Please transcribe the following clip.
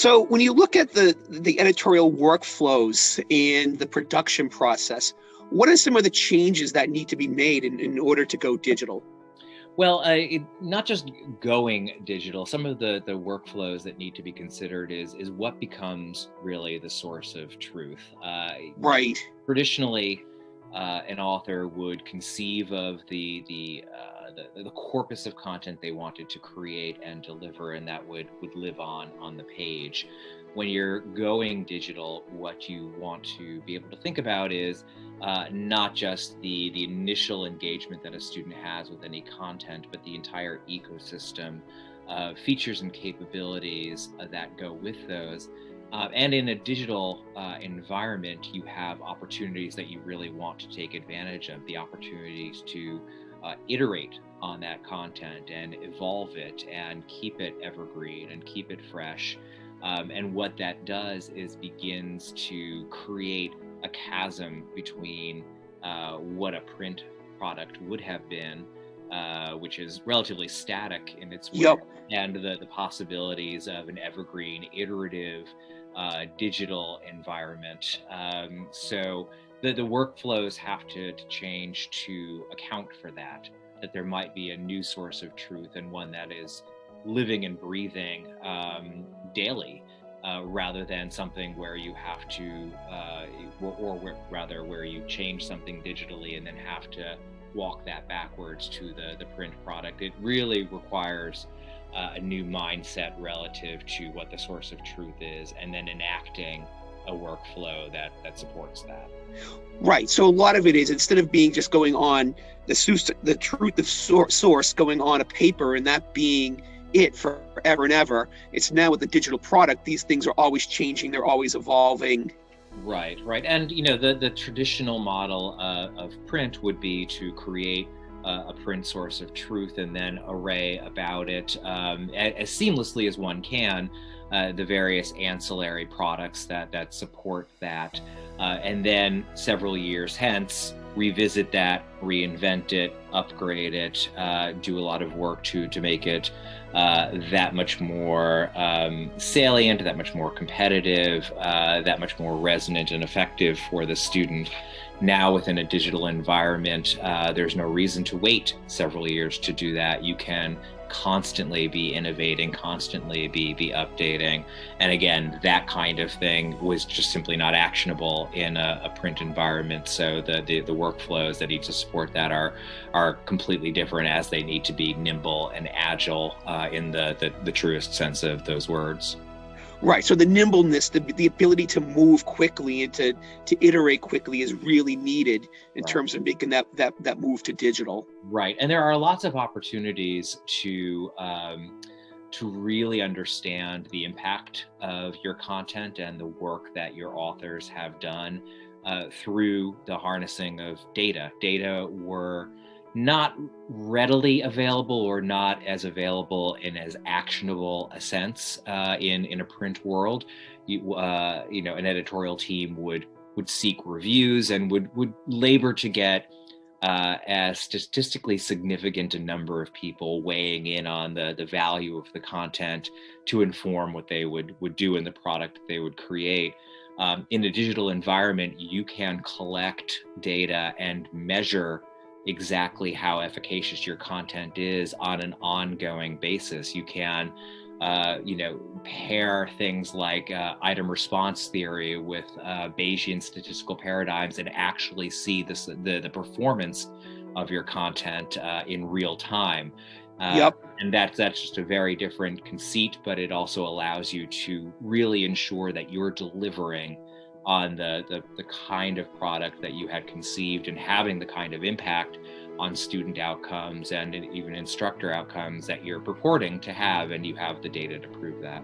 So when you look at the editorial workflows and the production process, what are some of the changes that need to be made in order to go digital? Well, not just going digital. Some of the workflows that need to be considered is what becomes really the source of truth. Right. Traditionally, an author would conceive of the corpus of content they wanted to create and deliver, and that would live on the page. When you're going digital, what you want to be able to think about is not just the initial engagement that a student has with any content, but the entire ecosystem of features and capabilities that go with those. And in a digital environment, you have opportunities that you really want to take advantage of, the opportunities to iterate on that content and evolve it and keep it evergreen and keep it fresh. And what that does is begins to create a chasm between what a print product would have been, which is relatively static in its way, Yep. and the possibilities of an evergreen, iterative digital environment. So the workflows have to change to account for that there might be a new source of truth and one that is living and breathing daily. Rather than something where you have to, rather where you change something digitally and then have to walk that backwards to the print product. It really requires a new mindset relative to what the source of truth is, and then enacting a workflow that supports that. Right. So a lot of it is, instead of being just going on the truth of source going on a paper and that being it forever and ever, it's now with the digital product, these things are always changing, they're always evolving. Right, right. And the traditional model of print would be to create a print source of truth and then array about it as seamlessly as one can the various ancillary products that support that, and then several years hence revisit that, reinvent it, upgrade it, do a lot of work to make it that much more salient, that much more competitive, that much more resonant and effective for the student. Now, within a digital environment, there's no reason to wait several years to do that. You can constantly be innovating, constantly be updating. And again, that kind of thing was just simply not actionable in a print environment. So the workflows that need to support that are completely different, as they need to be nimble and agile in the truest sense of those words. Right. So the nimbleness, the ability to move quickly and to iterate quickly is really needed in Right. terms of making that move to digital. Right, and there are lots of opportunities to really understand the impact of your content and the work that your authors have done through the harnessing of data. Data were not readily available, or not as available in as actionable a sense in a print world. An editorial team would seek reviews and would labor to get as statistically significant a number of people weighing in on the value of the content to inform what they would do in the product they would create. In a digital environment, you can collect data and measure exactly how efficacious your content is on an ongoing basis. You can pair things like item response theory with Bayesian statistical paradigms and actually see the performance of your content in real time. Yep. And that's just a very different conceit, but it also allows you to really ensure that you're delivering on the kind of product that you had conceived and having the kind of impact on student outcomes and even instructor outcomes that you're purporting to have, and you have the data to prove that.